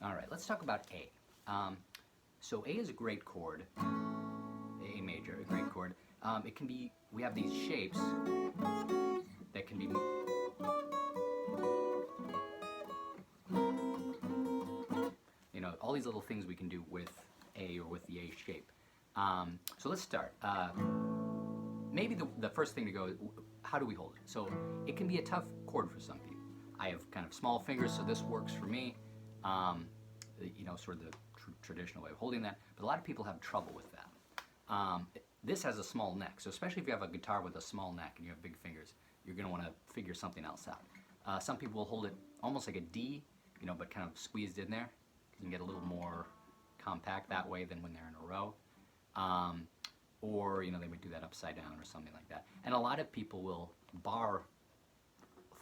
All right, let's talk about A. So A is a great chord, A major, a great chord. It can be, we have these shapes that can be, you know, all these little things we can do with A or with the A shape. So let's start. Maybe the first thing to go is, how do we hold it? So it can be a tough chord for some people. I have kind of small fingers, so this works for me. You know, sort of the traditional way of holding that, but a lot of people have trouble with that. This has a small neck, so especially if you have a guitar with a small neck and you have big fingers, you're going to want to figure something else out. Some people will hold it almost like a D, you know, but kind of squeezed in there. You can get a little more compact that way than when they're in a row. Or, you know, they would do that upside down or something like that. And a lot of people will bar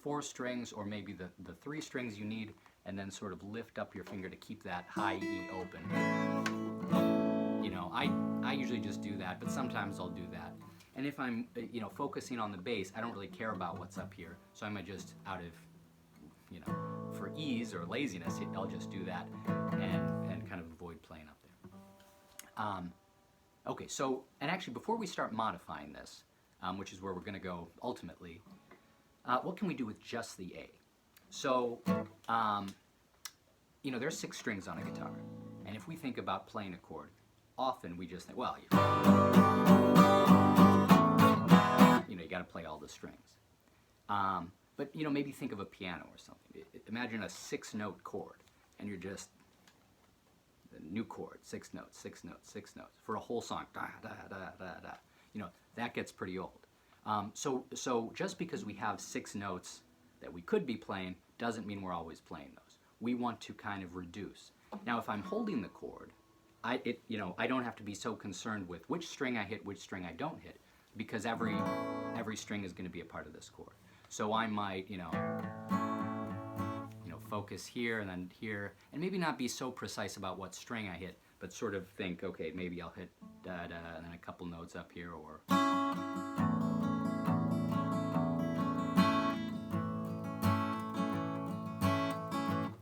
4 strings or maybe the 3 strings you need, and then sort of lift up your finger to keep that high E open. You know, I usually just do that, but sometimes I'll do that. And if I'm, you know, focusing on the bass, I don't really care about what's up here, so I might just, out of, you know, for ease or laziness, I'll just do that and kind of avoid playing up there. Okay, so, and actually before we start modifying this, which is where we're going to go ultimately, what can we do with just the A? So, you know, there's 6 strings on a guitar, and if we think about playing a chord, often we just think, well, you know, you got to play all the strings. But, you know, maybe think of a piano or something. Imagine a 6-note chord, and you're just, a new chord, 6 notes, 6 notes, 6 notes, for a whole song, da, da, da, da, da. You know, that gets pretty old. So just because we have 6 notes that we could be playing doesn't mean we're always playing those. We want to kind of reduce. Now, if I'm holding the chord, you know, I don't have to be so concerned with which string I hit, which string I don't hit, because every string is going to be a part of this chord. So I might, you know, focus here and then here, and maybe not be so precise about what string I hit, but sort of think, okay, maybe I'll hit da da, and then a couple notes up here, or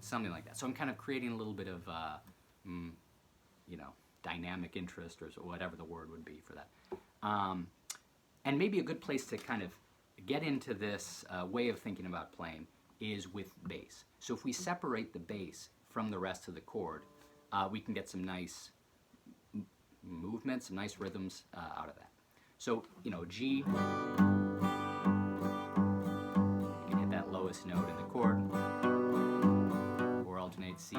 something like that. So I'm kind of creating a little bit of, you know, dynamic interest, or whatever the word would be for that. And maybe a good place to kind of get into this way of thinking about playing is with bass. So if we separate the bass from the rest of the chord, we can get some nice movements, some nice rhythms out of that. So, you know, G, you can hit that lowest note in the chord, or alternate C,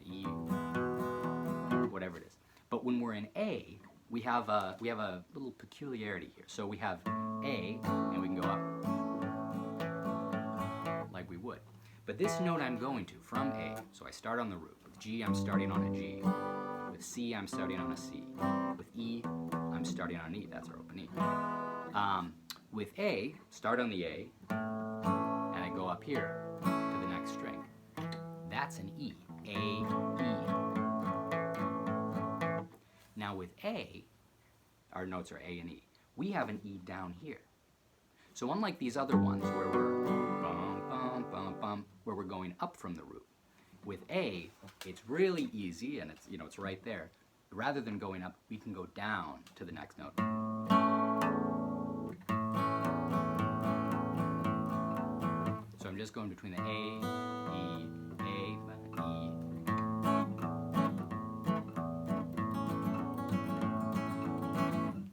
E, whatever it is. But when we're in A, we have a little peculiarity here. So we have A, and we can go up like we would. But this note I'm going to from A, so I start on the root. With G, I'm starting on a G. With C, I'm starting on a C. With E, I'm starting on an E. That's our open E. With A, start on the A, and I go up here to the next string. That's an E. A, E. Now with A, our notes are A and E. We have an E down here. So unlike these other ones where we're bum, bum, bum, bum, where we're going up from the root, with A, it's really easy, and it's, you know, it's right there. Rather than going up, we can go down to the next note. So I'm just going between the A, E, A, E.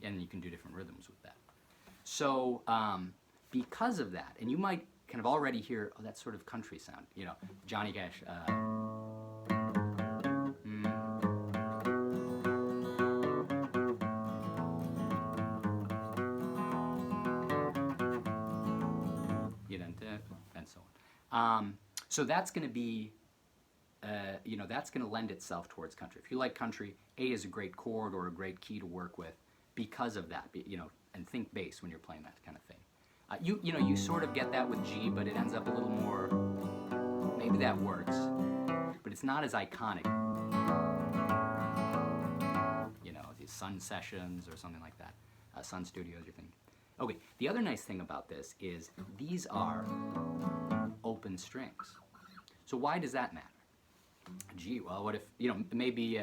And you can do different rhythms with that. So because of that, and you might kind of already hear, oh, that's sort of country sound, you know, Johnny Cash. You know, and so on. So that's going to be, you know, that's going to lend itself towards country. If you like country, A is a great chord or a great key to work with because of that, you know, and think bass when you're playing that kind of thing. You know, you sort of get that with G, but it ends up a little more, maybe that works, but it's not as iconic. You know, these Sun Sessions or something like that. Sun Studios, you're thinking. Okay, the other nice thing about this is these are open strings. So why does that matter? G, well, what if, maybe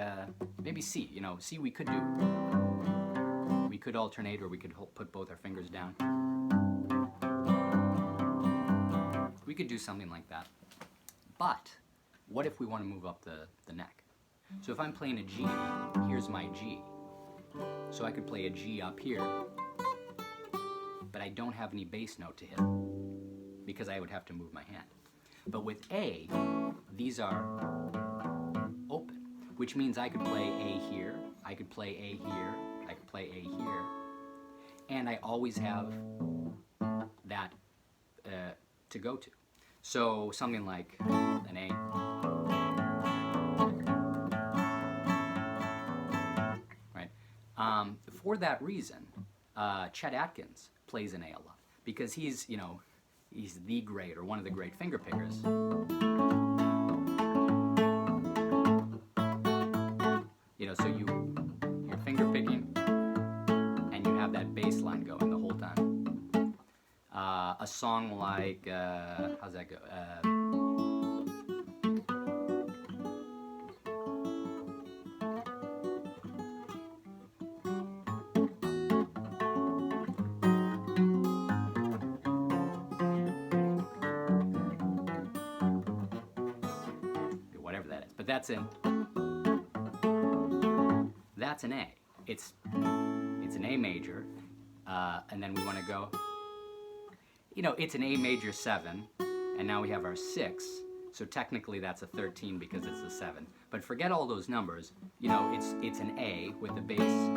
C, C we could do. We could alternate, or we could put both our fingers down. We could do something like that. But what if we want to move up the neck? So if I'm playing a G, here's my G. So I could play a G up here, but I don't have any bass note to hit because I would have to move my hand. But with A, these are open, which means I could play A here, I could play A here, I could play A here, and I always have that to go to. So something like an A. Right? For that reason, Chet Atkins plays an A a lot because he's the great, or one of the great finger pickers. So you're finger picking, and you have that bass line going the whole time. A song like, how's that go? Whatever that is, but that's an A. It's an A major, and then we want to go. It's an A major 7, and now we have our 6. So technically that's a 13 because it's a 7. But forget all those numbers. It's an A with the bass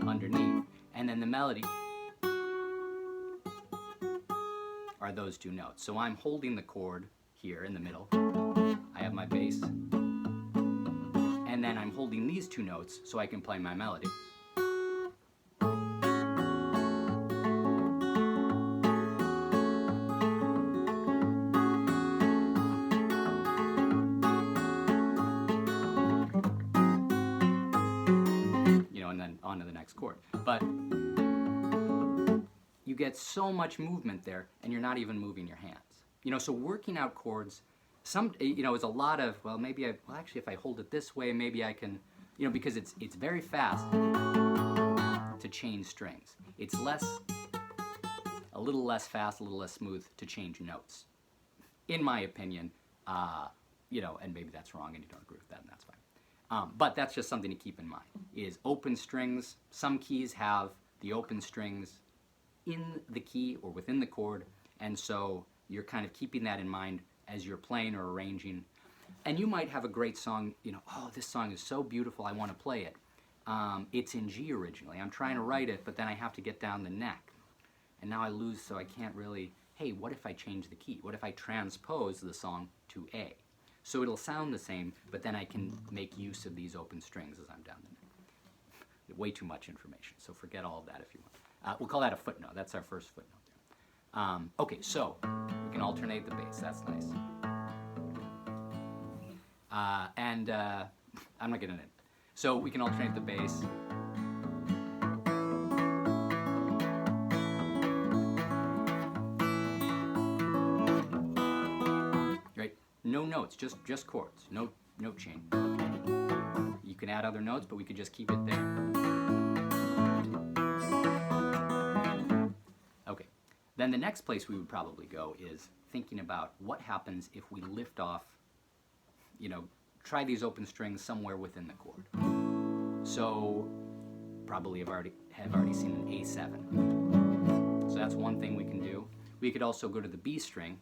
underneath, and then the melody are those two notes. So I'm holding the chord here in the middle. I have my bass, and then I'm holding these two notes so I can play my melody. And then on to the next chord. But you get so much movement there, and you're not even moving your hands. So working out chords, is a lot of, actually if I hold it this way, maybe I can, because it's very fast to change strings. It's a little less fast, a little less smooth to change notes, in my opinion. And maybe that's wrong and you don't agree with that, and that's fine. But that's just something to keep in mind, is open strings. Some keys have the open strings in the key or within the chord, and so you're kind of keeping that in mind as you're playing or arranging. And you might have a great song, oh, this song is so beautiful, I want to play it. It's in G originally. I'm trying to write it, but then I have to get down the neck. And now I lose, so I can't really, hey, what if I change the key? What if I transpose the song to A? So it'll sound the same, but then I can make use of these open strings as I'm down the neck. Way too much information, so forget all of that if you want. We'll call that a footnote. That's our first footnote there. Okay, so we can alternate the bass. That's nice. I'm not getting it. So we can alternate the bass. Right? No notes, just chords. No note chain. You can add other notes, but we could just keep it there. Okay. Then the next place we would probably go is thinking about what happens if we lift off, try these open strings somewhere within the chord. So probably have already seen an A7. So that's one thing we can do. We could also go to the B string,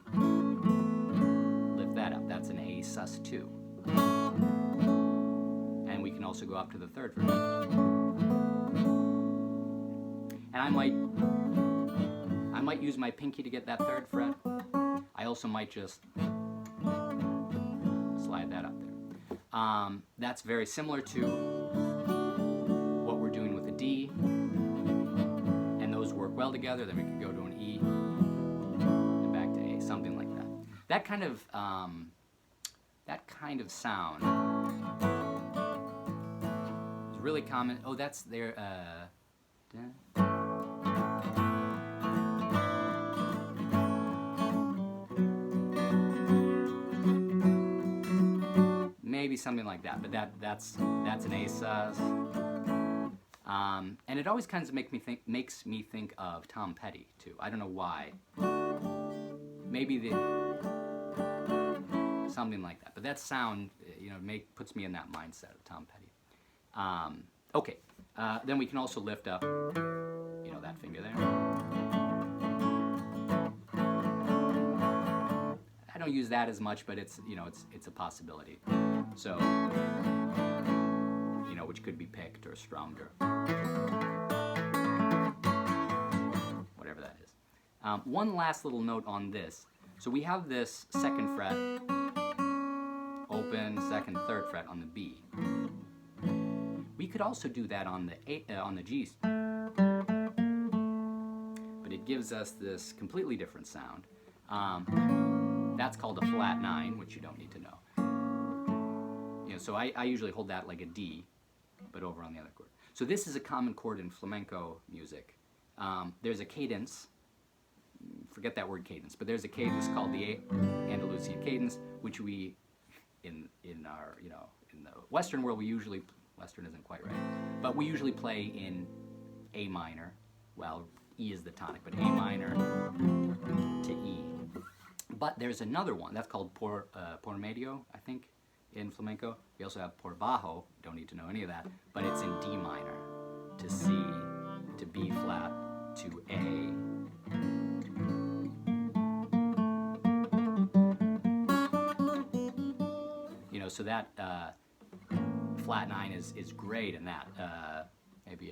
lift that up. That's an A sus2. And we can also go up to the 3rd fret. And I might use my pinky to get that 3rd fret. I also might just slide that up there. That's very similar to what we're doing with a D, and those work well together. Then we can go to an E and back to A, something like that. That kind of sound is really common. Oh, that's there. maybe something like that. But that's an A sus. And it always kind of makes me think of Tom Petty too. I don't know why. Maybe something like that. But that sound, puts me in that mindset of Tom Petty. Okay. Then we can also lift up, that finger there. I don't use that as much, but it's a possibility. So, which could be picked or strummed or whatever that is. One last little note on this. So we have this 2nd fret, open, 2nd, 3rd fret on the B. We could also do that on the G, but it gives us this completely different sound. That's called a flat 9, which you don't need to know. So I usually hold that like a D, but over on the other chord. So this is a common chord in flamenco music. There's a cadence. Forget that word cadence, but there's a cadence called the Andalusian cadence, which we in our in the Western world Western isn't quite right, but we usually play in A minor. Well, E is the tonic, but A minor to E. But there's another one that's called por medio, I think, in flamenco. We also have por bajo. Don't need to know any of that, but it's in D minor to C to B flat to A. So that flat 9 is great in that. Maybe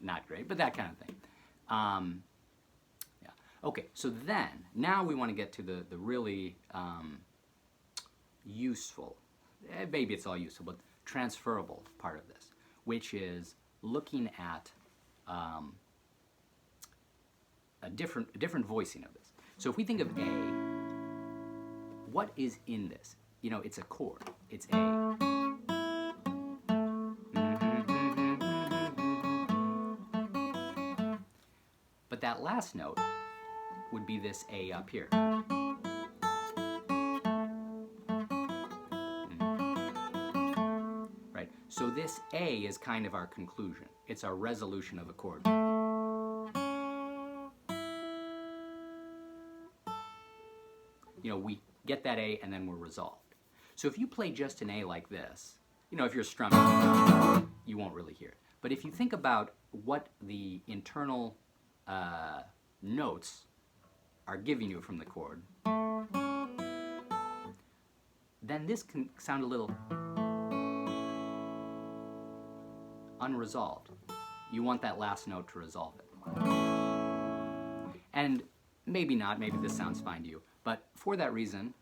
not great, but that kind of thing. Okay, so then, now we want to get to the really useful, maybe it's all useful, but transferable part of this, which is looking at a different voicing of this. So if we think of A, what is in this? It's a chord. It's A. But that last note would be this A up here. Right? So this A is kind of our conclusion. It's our resolution of a chord. We get that A and then we're resolved. So if you play just an A like this, if you're strumming, you won't really hear it. But if you think about what the internal notes are giving you from the chord, then this can sound a little unresolved. You want that last note to resolve it. And maybe not, maybe this sounds fine to you, but for that reason,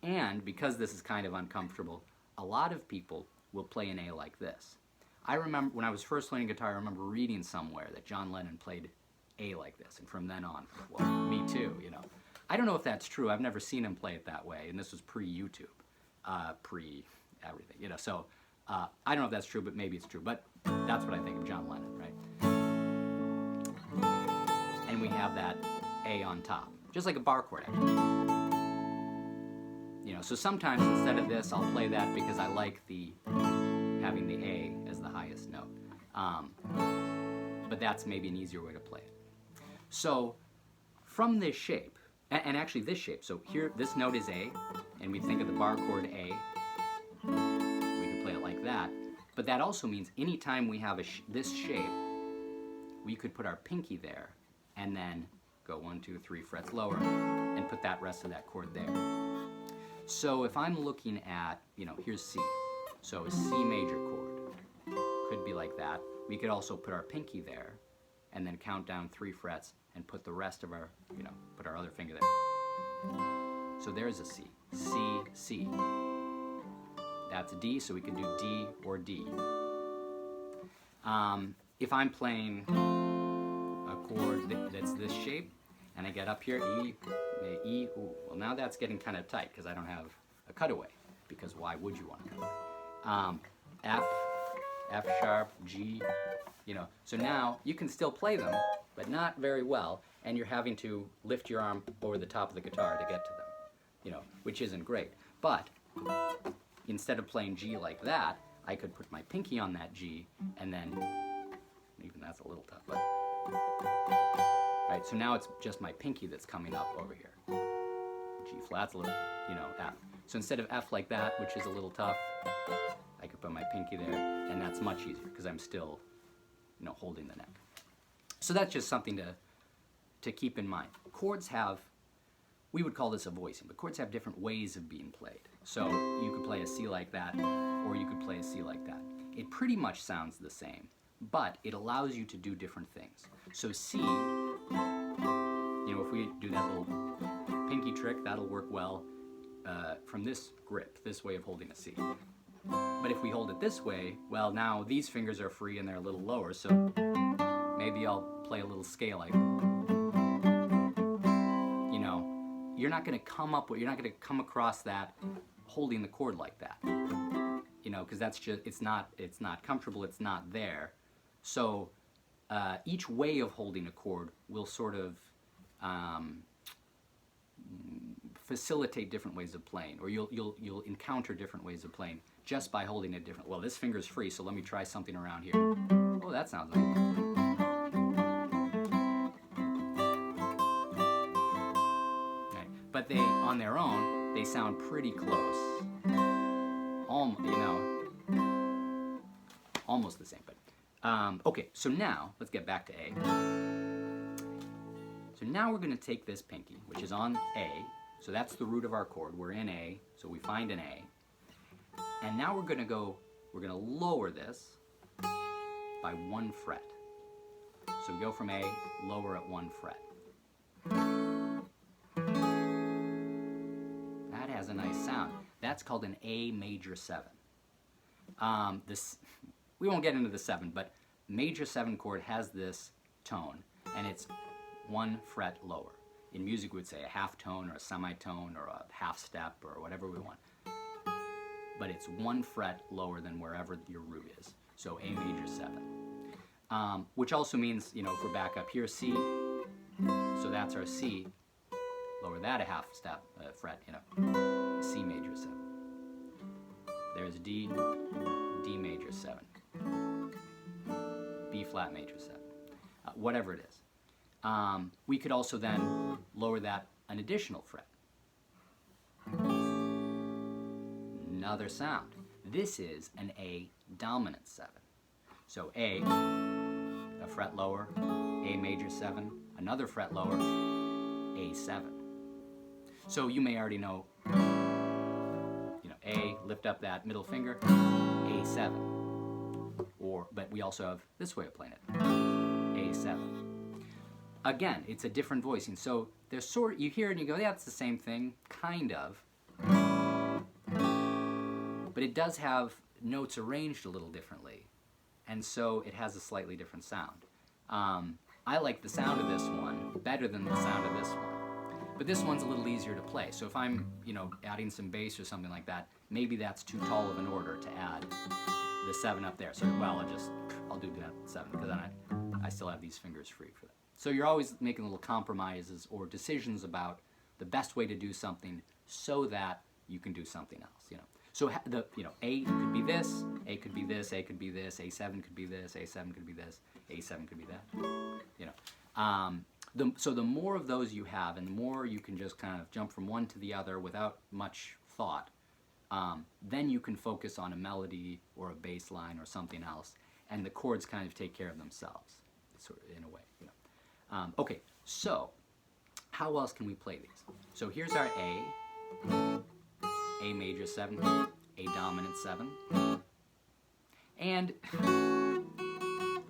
and because this is kind of uncomfortable, a lot of people will play an A like this. I remember when I was first learning guitar, I remember reading somewhere that John Lennon played A like this, and from then on, well, me too, I don't know if that's true. I've never seen him play it that way, and this was pre-YouTube, pre-everything, so I don't know if that's true, but maybe it's true, but that's what I think of John Lennon, right? And we have that A on top, just like a bar chord, actually. So sometimes instead of this, I'll play that because I like having the A as the highest note. But that's maybe an easier way to play it. So from this shape, and actually this shape, so here this note is A, and we think of the bar chord A, we can play it like that, but that also means anytime we have this shape, we could put our pinky there, and then go 1, 2, 3 frets lower, and put that rest of that chord there. So if I'm looking at, here's C, so a C major chord, could be like that. We could also put our pinky there, and then count down 3 frets, and put the rest of our, put our other finger there. So there's a C. C, C. That's a D, so we can do D or D. If I'm playing a chord that's this shape, and I get up here, E, E, ooh, well now that's getting kind of tight because I don't have a cutaway, because why would you want a cutaway? F, F sharp, G, you know. So now you can still play them, but not very well, and you're having to lift your arm over the top of the guitar to get to them, you know, which isn't great. But instead of playing G like that, I could put my pinky on that G, and then, even that's a little tough, but, right, so now it's just my pinky that's coming up over here. G flat's a little, you know, F. So instead of F like that, which is a little tough, I could put my pinky there, and that's much easier, because I'm still, you know, holding the neck. So that's just something to keep in mind. Chords have, we would call this a voicing, but chords have different ways of being played. So you could play a C like that, or you could play a C like that. It pretty much sounds the same, but it allows you to do different things. So C, you know, if we do that little pinky trick, that'll work well from this grip, this way of holding a C. But if we hold it this way, well, now these fingers are free and they're a little lower, so maybe I'll play a little scale like, you know, you're not going to come across that holding the chord like that, you know, because that's just, it's not comfortable, it's not there. So each way of holding a chord will sort of facilitate different ways of playing, or you'll encounter different ways of playing just by holding it different. Well, this finger's free, so let me try something around here. Oh, that sounds like it. Okay. But they, on their own, they sound pretty close. You know, almost the same. But okay, so now let's get back to A. So now we're going to take this pinky, which is on A. So that's the root of our chord. We're in A, so we find an A. And now we're going to lower this by 1 fret. So we go from A, lower at 1 fret. That has a nice sound. That's called an A major 7. We won't get into the 7, but major 7 chord has this tone, and it's 1 fret lower. In music, we would say a half tone or a semitone or a half step or whatever we want. But it's 1 fret lower than wherever your root is. So A major 7. Which also means, you know, if we're back up here, C, so that's our C, lower that a half step, fret, you know, C major 7. There's D, D major 7, B flat major 7, whatever it is. We could also then lower that an additional fret. Another sound. This is an A dominant 7. So A, a fret lower, A major 7, another fret lower, A7. So you may already know, you know, A, lift up that middle finger, A7. But we also have this way of playing it, A7. Again, it's a different voicing. So there's you hear it and you go, yeah, it's the same thing, kind of. But it does have notes arranged a little differently. And so it has a slightly different sound. I like the sound of this one better than the sound of this one. But this one's a little easier to play. So if I'm, you know, adding some bass or something like that, maybe that's too tall of an order to add the 7 up there. So, well, I'll do that 7, because then I still have these fingers free for that. So you're always making little compromises or decisions about the best way to do something so that you can do something else, you know. So A could be this, A could be this, A could be this, A7 could be this, A7 could be this, A7 could be that, you know. So the more of those you have, and the more you can just kind of jump from one to the other without much thought, then you can focus on a melody or a bass line or something else, and the chords kind of take care of themselves, sort of, in a way, you know. Okay, so how else can we play these? So here's our A major 7, A dominant 7, and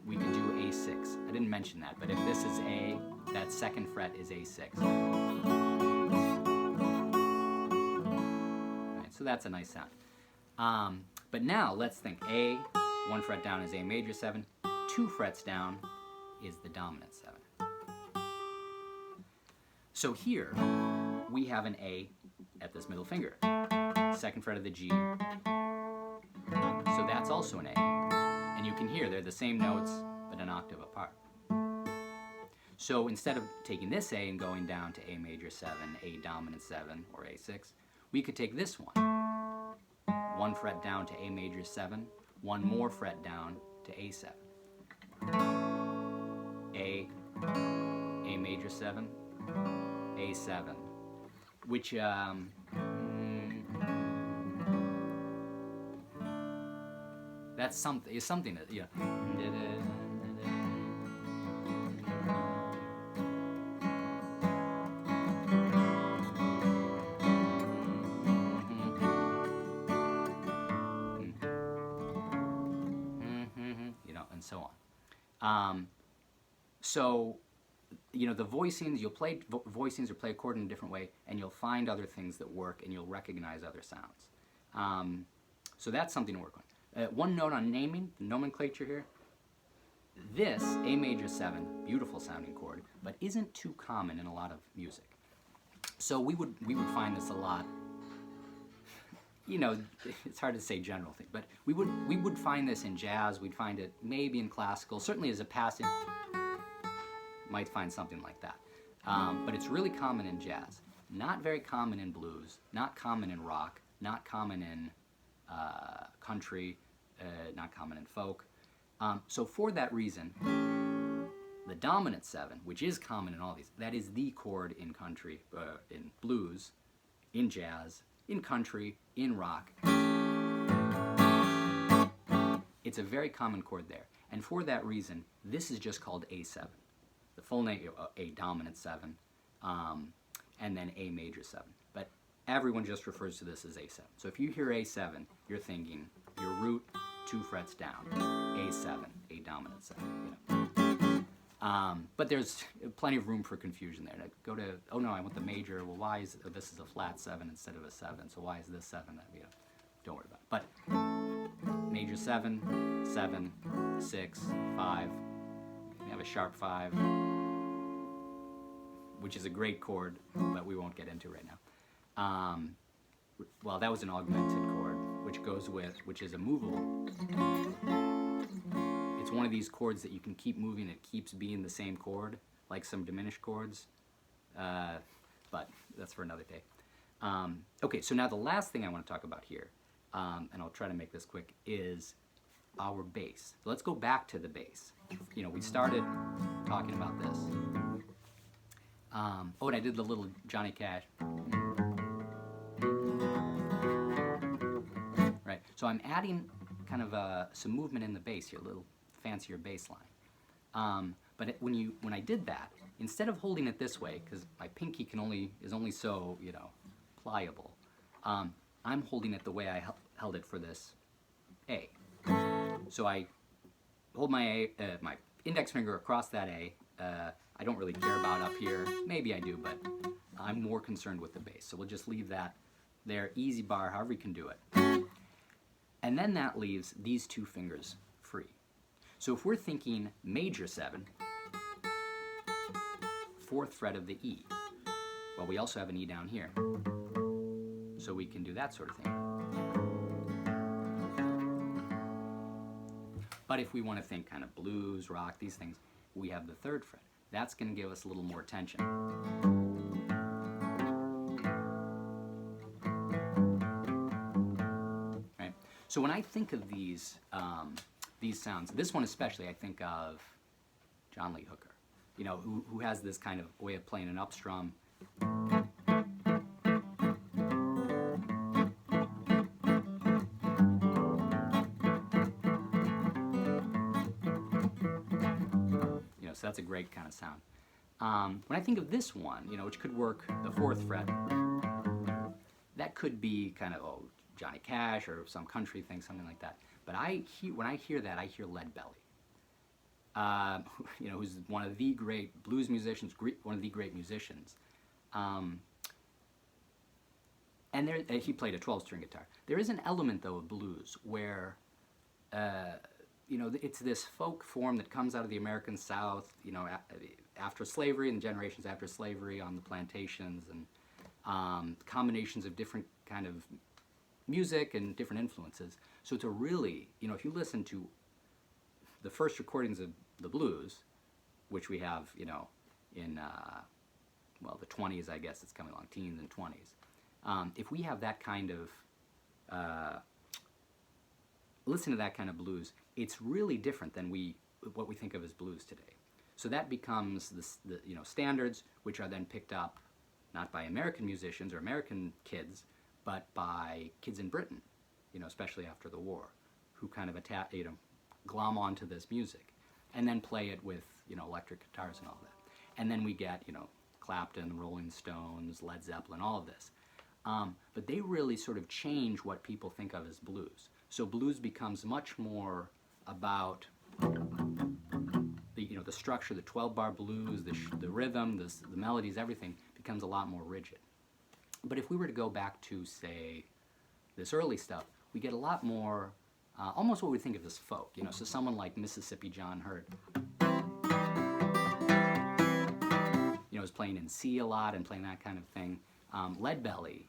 we could do A6. I didn't mention that, but if this is A, that second fret is A6. Right, so that's a nice sound. But now let's think. A, 1 fret down is A major 7, 2 frets down is the dominant 7. So here, we have an A at this middle finger. Second fret of the G. So that's also an A. And you can hear they're the same notes, but an octave apart. So instead of taking this A and going down to A major 7, A dominant 7, or A6, we could take this one fret down to A major 7, one more fret down to A7. A major 7, A7, which that's something that, yeah. And so on. So, the voicings, you'll play voicings or play a chord in a different way, and you'll find other things that work, and you'll recognize other sounds. So that's something to work on. One note on naming, the nomenclature here. This, A major 7, beautiful sounding chord, but isn't too common in a lot of music. So we would find this a lot. It's hard to say general thing, but we would find this in jazz. We'd find it maybe in classical. Certainly as a passage, might find something like that. But it's really common in jazz. Not very common in blues. Not common in rock. Not common in country. Not common in folk. So for that reason, the dominant 7, which is common in all these, that is the chord in country, in blues, in jazz, in country, in rock. It's a very common chord there. And for that reason, this is just called A7. The full name, A dominant 7, and then A major 7. But everyone just refers to this as A7. So if you hear A7, you're thinking your root 2 frets down, A7, A dominant 7. But there's plenty of room for confusion there. To go to, oh no, I want the major. Well, why is this is a flat 7 instead of a 7? So why is this 7? Don't worry about it. But major 7, 7, 6, 5. We have a sharp 5, which is a great chord, but we won't get into right now. Well, that was an augmented chord, which is a movable. It's one of these chords that you can keep moving. It keeps being the same chord, like some diminished chords. But that's for another day. Okay, so now the last thing I want to talk about here, and I'll try to make this quick, is our bass. So let's go back to the bass. We started talking about this. And I did the little Johnny Cash. Right, so I'm adding kind of some movement in the bass here, a little fancier bass line. But when I did that, instead of holding it this way, because my pinky is only so pliable, I'm holding it the way I held it for this A. So I hold my my index finger across that A. I don't really care about up here. Maybe I do, but I'm more concerned with the bass. So we'll just leave that there, easy bar, however you can do it. And then that leaves these 2 fingers free. So if we're thinking major 7, 4th fret of the E, well, we also have an E down here. So we can do that sort of thing. But if we want to think kind of blues, rock, these things, we have the 3rd fret. That's going to give us a little more tension. Right? So when I think of these sounds, this one especially, I think of John Lee Hooker, who has this kind of way of playing an upstrum. So that's a great kind of sound. When I think of this one, which could work the 4th fret, that could be kind of Johnny Cash or some country thing, something like that. But when I hear that, I hear Lead Belly. Who's one of the great blues musicians, one of the great musicians. And he played a 12-string guitar. There is an element, though, of blues where it's this folk form that comes out of the American South, after slavery and generations after slavery on the plantations, and combinations of different kind of music and different influences. So it's a really, if you listen to the first recordings of the blues, which we have, in, the 20s, I guess it's coming along, teens and 20s. If we have that kind of, listen to that kind of blues, it's really different than what we think of as blues today. So that becomes the standards, which are then picked up not by American musicians or American kids, but by kids in Britain, especially after the war, who kind of glom onto this music, and then play it with electric guitars and all that. And then we get Clapton, the Rolling Stones, Led Zeppelin, all of this. But they really sort of change what people think of as blues. So blues becomes much more about the structure, the 12-bar blues, the rhythm, the melodies, everything becomes a lot more rigid. But if we were to go back to, say, this early stuff, we get a lot more, almost what we think of as folk. So someone like Mississippi John Hurt, is playing in C a lot and playing that kind of thing. Leadbelly,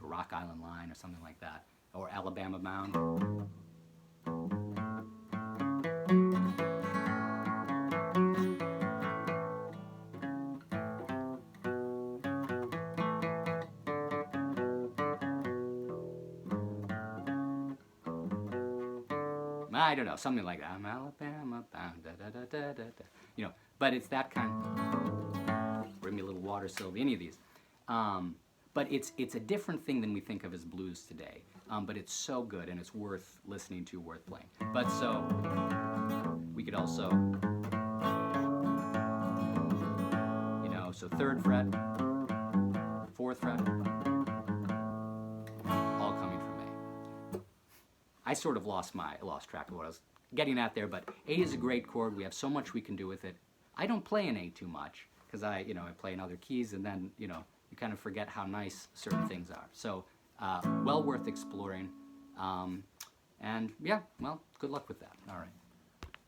Rock Island Line or something like that, or Alabama Bound. I don't know, something like that. I'm Alabama bound, da da da da da da. But it's that kind of, Bring Me a Little Water, Sylvia, any of these. But it's a different thing than we think of as blues today. But it's so good and it's worth listening to, worth playing. But so, we could also, so 3rd fret, 4th fret, all coming from A. I sort of lost track of what I was getting at there, but A is a great chord. We have so much we can do with it. I don't play in A too much because I play in other keys, and then you kind of forget how nice certain things are. So well worth exploring, and yeah, well, good luck with that. All right.